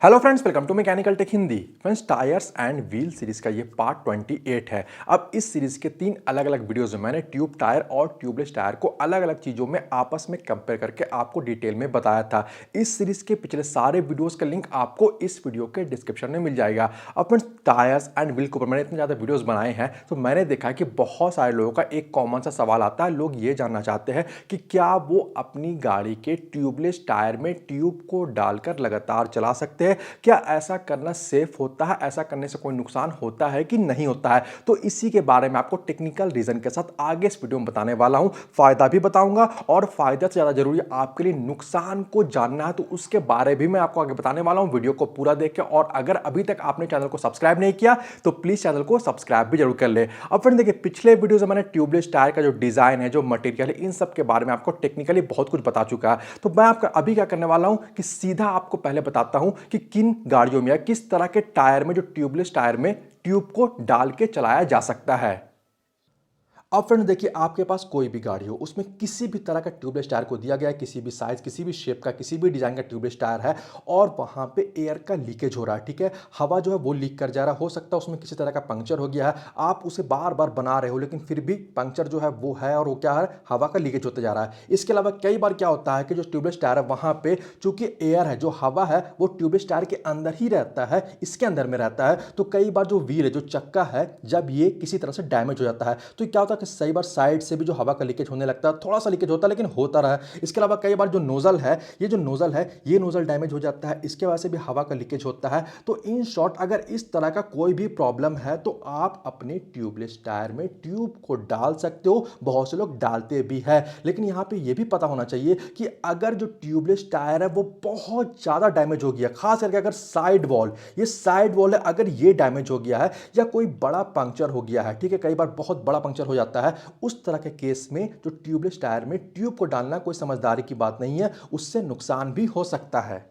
Hello friends, welcome to mechanical tech Hindi. Friends, tyres and wheel series का ये part 28 है। अब इस सीरीज के 3 अलग अलग वीडियोस में मैंने ट्यूब टायर और ट्यूबलेस टायर को अलग अलग चीज़ों में आपस में कंपेयर करके आपको डिटेल में बताया था। इस सीरीज के पिछले सारे वीडियोस का लिंक आपको इस वीडियो के डिस्क्रिप्शन में मिल जाएगा। अब फ्रेंड्स, टायर्स एंड व्हील के ऊपर मैंने इतने ज़्यादा वीडियोज़ बनाए हैं तो मैंने देखा कि बहुत सारे लोगों का एक कॉमन सा सवाल आता है। लोग ये जानना चाहते हैं कि क्या वो अपनी गाड़ी के ट्यूबलेस टायर में ट्यूब को डालकर लगातार चला सकते हैं। क्या ऐसा करना सेफ होता है, ऐसा करने से कोई नुकसान होता है कि नहीं होता है। तो इसी के बारे में आपको टेक्निकल रीजन के साथ आगे इस वीडियो में बताने वाला हूं। फायदा भी बताऊंगा और फायदा से ज्यादा जरूरी आपके लिए नुकसान को जानना है तो उसके बारे भी मैं आपको आगे बताने वाला हूं। वीडियो को पूरा देख के, और अगर अभी तक आपने चैनल को सब्सक्राइब नहीं किया तो प्लीज चैनल को सब्सक्राइब भी जरूर कर ले। अब फ्रेंड देखिए, पिछले वीडियो से मैंने ट्यूबलेस टायर का जो डिजाइन है, जो मटेरियल है, इन सब के बारे में आपको टेक्निकली बहुत कुछ बता चुका है। तो मैं आपका अभी क्या करने वाला हूं कि सीधा आपको पहले बताता हूं कि किन गाड़ियों में या किस तरह के टायर में, जो ट्यूबलेस टायर में, ट्यूब को डाल के चलाया जा सकता है। अब फ्रेंड देखिए, आपके पास कोई भी गाड़ी हो, उसमें किसी भी तरह का ट्यूबलेस टायर को दिया गया है, किसी भी साइज, किसी भी शेप का, किसी भी डिजाइन का ट्यूबलेस टायर है, और वहां पे एयर का लीकेज हो रहा है। ठीक है, हवा जो है वो लीक कर जा रहा है। हो सकता है उसमें किसी तरह का पंक्चर हो गया है, आप उसे बार बार बना रहे हो लेकिन फिर भी पंक्चर जो है वो है, और वो क्या है, हवा का लीकेज होते जा रहा है। इसके अलावा कई बार क्या होता है कि जो ट्यूबलेस टायर है वहां पे चूंकि एयर है, जो हवा है वो ट्यूबलेस टायर के अंदर ही रहता है, इसके अंदर में रहता है। तो कई बार जो व्हील है, जो चक्का है, जब ये किसी तरह से डैमेज हो जाता है तो क्या होता है कि कई बार साइड से भी जो हवा का लीकेज होने लगता है, थोड़ा सा लीकेज होता है लेकिन होता रहा है। इसके अलावा कई बार जो नोजल है, ये नोजल डैमेज हो जाता है, इसके वजह से भी हवा का लीकेज होता है। तो इन शॉर्ट, अगर इस तरह का कोई भी प्रॉब्लम है तो आप अपने ट्यूबलेस टायर में ट्यूब को डाल सकते हो। बहुत से लोग डालते भी हैं, लेकिन यहां पे ये भी पता होना चाहिए कि अगर जो ट्यूबलेस टायर है वो बहुत ज्यादा डैमेज हो गया, खास करके अगर साइड वॉल है, अगर ये डैमेज हो गया है या कोई बड़ा पंक्चर हो गया है, ठीक है, कई बार बहुत बड़ा पंक्चर हो जाता है, उस तरह के केस में जो ट्यूबलेस टायर में ट्यूब को डालना कोई समझदारी की बात नहीं है, उससे नुकसान भी हो सकता है।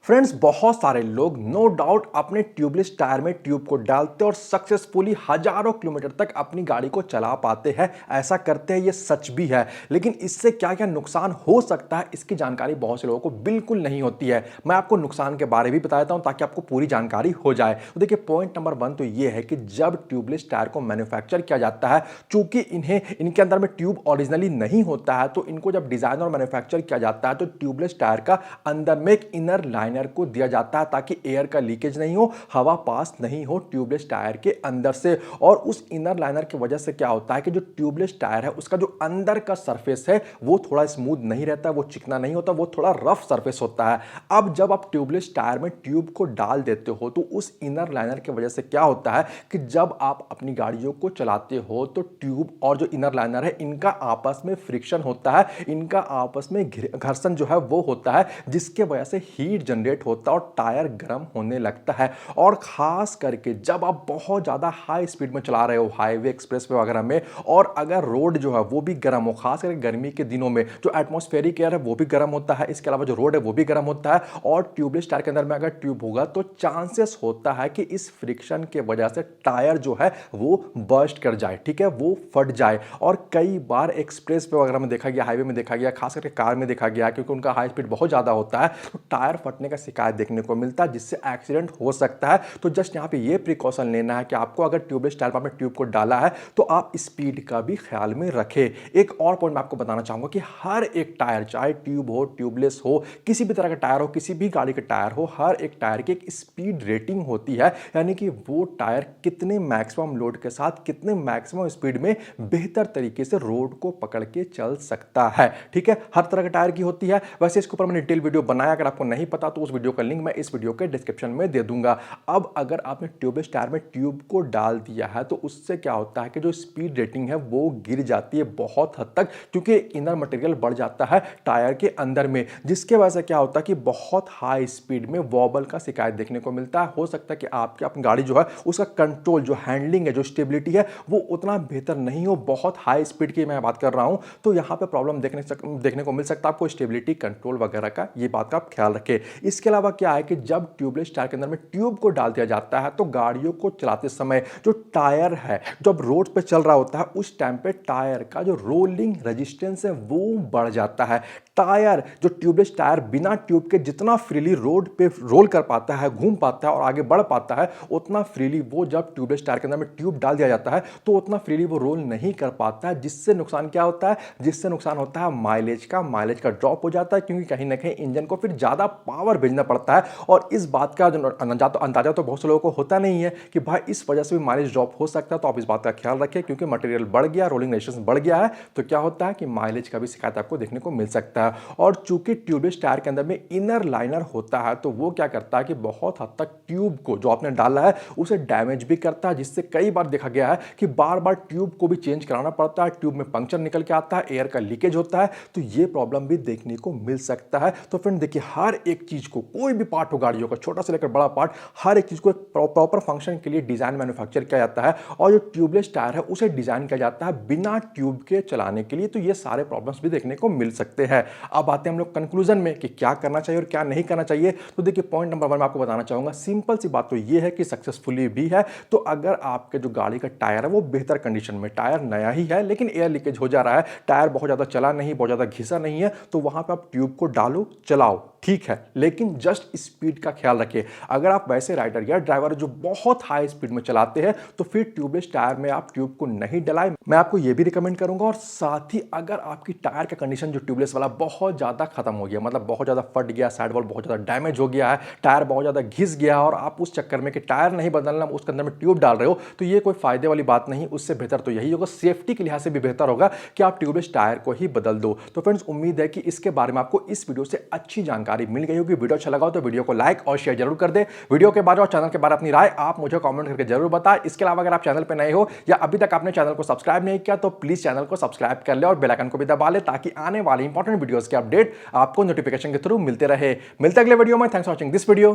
फ्रेंड्स, बहुत सारे लोग नो डाउट अपने ट्यूबलेस टायर में ट्यूब को डालते और सक्सेसफुली हजारों किलोमीटर तक अपनी गाड़ी को चला पाते हैं। ऐसा करते हैं, ये सच भी है। लेकिन इससे क्या क्या नुकसान हो सकता है, इसकी जानकारी बहुत से लोगों को बिल्कुल नहीं होती है। मैं आपको नुकसान के बारे में भी बता देता हूं ताकि आपको पूरी जानकारी हो जाए। तो देखिए, पॉइंट नंबर 1 तो ये है कि जब ट्यूबलेस टायर को मैन्युफैक्चर किया जाता है, चूंकि इनके अंदर में ट्यूब ओरिजिनली नहीं होता है, तो इनको जब डिजाइन और मैन्युफैक्चर किया जाता है तो ट्यूबलेस टायर का अंदर में एक इनर लाइनर को दिया जाता है ताकि एयर का लीकेज नहीं हो, हवा पास नहीं हो ट्यूबलेस टायर के अंदर से। और उस इनर लाइनर की वजह से क्या होता है कि जो ट्यूबलेस टायर है उसका जो अंदर का सरफेस है वो थोड़ा स्मूथ नहीं रहता, वो चिकना नहीं होता, वो थोड़ा रफ सरफेस होता है। अब जब आप ट्यूबलेस टायर में ट्यूब को डाल देते हो तो उस इनर लाइनर की वजह से क्या होता है कि जब आप अपनी गाड़ियों को चलाते हो तो ट्यूब और जो इनर लाइनर है, इनका आपस में फ्रिक्शन होता है, इनका आपस में घर्षण जो है वो होता है, जिसके वजह से हीट जनरेट होता है और टायर गर्म होने लगता है। और खास करके जब आप बहुत ज्यादा हाई स्पीड में चला रहे हो, हाईवे, एक्सप्रेसवे वगैरह में, और अगर रोड जो है वो भी गर्म हो, खास करके गर्मी के दिनों में जो एटमॉस्फेरिक एयर है वो भी गर्म होता है, इसके अलावा जो रोड है वो भी गर्म होता है, और ट्यूबलेस टायर के अंदर में अगर ट्यूब होगा तो चांसेस होता है कि इस फ्रिक्शन के वजह से टायर जो है वो बर्स्ट कर जाए, ठीक है, वो फट जाए। और कई बार एक्सप्रेस पे वगैरह में देखा गया, हाईवे में देखा गया, खास करके कार में देखा गया, क्योंकि उनका हाई स्पीड बहुत ज्यादा होता है तो टायर फटने का शिकायत देखने को मिलता है, जिससे एक्सीडेंट हो सकता है। तो जस्ट यहां पे ये प्रिकॉशन लेना है कि आपको अगर ट्यूबलेस टायर पर आपने ट्यूब को डाला है तो आप स्पीड का भी ख्याल में रखें। एक और पॉइंट मैं आपको बताना चाहूंगा कि हर एक टायर, चाहे ट्यूब हो, ट्यूबलेस हो, किसी भी तरह का टायर हो, किसी भी गाड़ी का टायर हो, हर एक टायर की एक स्पीड रेटिंग होती है, यानी कि वो टायर कितने मैक्सिमम लोड के साथ, कितने मैक्सिमम स्पीड में बेहतर तरीके से रोड को पकड़ के चल सकता है। ठीक है, हर तरह के टायर की होती है। वैसे इसके ऊपर मैंने डिटेल वीडियो बनाया, अगर आपको नहीं पता तो उस वीडियो का लिंक मैं इस वीडियो के डिस्क्रिप्शन में दे दूंगा। अब अगर आपने ट्यूबलेस टायर में ट्यूब को डाल दिया है तो उससे क्या होता है कि जो स्पीड रेटिंग है वो गिर जाती है बहुत हद तक, क्योंकि इनर मटेरियल बढ़ जाता है टायर के अंदर में, जिसके वजह से क्या होता है कि बहुत हाई स्पीड में वॉबल का शिकायत देखने को मिलता है। हो सकता है कि आपकी अपनी गाड़ी जो है उसका कंट्रोल, जो हैंडलिंग है, जो स्टेबिलिटी है, वो उतना बेहतर नहीं हो। बहुत हाई स्पीड की मैं बात कर रहा हूं तो यहां पे प्रॉब्लम देखने को मिल सकता है आपको, स्टेबिलिटी कंट्रोल वगैरह का, ये बात का आप ख्याल रखें। इसके अलावा क्या है कि जब ट्यूबलेस टायर के अंदर में ट्यूब को डाल दिया जाता है तो गाड़ियों को चलाते समय जो टायर है, जब रोड पे चल रहा होता है, उस टाइम पे टायर का जो रोलिंग रेजिस्टेंस है वो बढ़ जाता है। टायर जो ट्यूबलेस टायर बिना ट्यूब के जितना फ्रीली रोड पे रोल कर पाता है, घूम पाता है और आगे बढ़ पाता है, उतना फ्रीली वो जब ट्यूबलेस टायर के अंदर में ट्यूब डाल दिया जाता है तो उतना फ्रीली वो रोल नहीं कर पाता है। जिससे नुकसान क्या होता है? जिससे नुकसान होता है माइलेज का ड्रॉप हो जाता है, क्योंकि कहीं ना कहीं इंजन को फिर ज्यादा पावर भेजना पड़ता है। और इस बात का जो अंदाजा तो बहुत से लोगों को होता नहीं है कि भाई इस वजह से भी माइलेज ड्रॉप हो सकता है। तो आप इस बात का ख्याल रखें, क्योंकि मटेरियल बढ़ गया, रोलिंग रेजिस्टेंस बढ़ गया है, तो क्या होता है कि माइलेज का भी शिकायत आपको देखने को मिल सकता है। और चूंकि ट्यूबलेस टायर के अंदर में इनर लाइनर होता है, तो वो क्या करता है कि बहुत हद तक ट्यूब को जो आपने डाला है उसे डैमेज भी करता है, जिससे कई बार देखा गया है कि बार बार ट्यूब को भी चेंज कराना पड़ता है, ट्यूब में पंक्चर निकल के आता है, एयर का लीकेज होता है, तो ये प्रॉब्लम भी देखने को मिल सकता है। तो फ्रेंड देखिए, हर एक चीज को, कोई भी पार्ट हो गाड़ियों का, छोटा से लेकर बड़ा पार्ट, हर एक चीज को एक प्रॉपर फंक्शन के लिए डिजाइन मैन्युफैक्चर किया जाता है। और जो ट्यूबलेस टायर है उसे डिजाइन किया जाता है बिना ट्यूब के चलाने के लिए। तो ये सारे प्रॉब्लम्स भी देखने को मिल सकते हैं। अब आते हैं हम लोग कंक्लूजन में कि क्या करना चाहिए और क्या नहीं करना चाहिए। तो देखिए, पॉइंट नंबर 1 मैं आपको बताना चाहूंगा, सिंपल सी बात तो ये है कि सक्सेसफुली भी है तो अगर आपके जो गाड़ी का टायर है वो बेहतर कंडीशन में, टायर नया ही है लेकिन एयर लीकेज हो जा रहा है, टायर बहुत ज्यादा चला नहीं, बहुत ज्यादा घिसा नहीं है, तो वहां पे आप ट्यूब को डालो, चलाओ, ठीक है, लेकिन जस्ट स्पीड का ख्याल रखिए। अगर आप वैसे राइडर या ड्राइवर जो बहुत हाई स्पीड में चलाते हैं तो फिर ट्यूबलेस टायर में आप ट्यूब को नहीं डलाएं। मैं आपको यह भी रिकमेंड करूंगा। और साथ ही अगर आपकी टायर का कंडीशन जो ट्यूबलेस वाला बहुत ज्यादा खत्म हो गया, मतलब बहुत ज्यादा फट गया, साइड वॉल बहुत ज्यादा डैमेज हो गया है, टायर बहुत ज्यादा घिस गया और आप उस चक्कर में कि टायर नहीं बदलना, उसके अंदर में ट्यूब डाल रहे हो, तो ये कोई फायदे वाली बात नहीं। उससे बेहतर तो यही होगा, सेफ्टी के लिहाज से भी बेहतर होगा कि आप ट्यूबलेस टायर को ही बदल दो। तो फ्रेंड्स, उम्मीद है कि इसके बारे में आपको इस वीडियो से अच्छी जानकारी मिल गई होगी। वीडियो अच्छा लगा हो तो वीडियो को लाइक और शेयर जरूर कर दे। वीडियो के बारे और चैनल के बारे में अपनी राय आप मुझे कमेंट करके जरूर बताएं। इसके अलावा अगर आप चैनल पर नए हो या अभी तक आपने चैनल को सब्सक्राइब नहीं किया तो प्लीज चैनल को सब्सक्राइब कर ले और बेल आइकन को भी दबा ले, ताकि आने वाली इंपॉर्टेंट वीडियोस के अपडेट आपको नोटिफिकेशन के थ्रू मिलते रहे। मिलते अगले वीडियो में। Thanks for watching this video.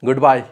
Good bye.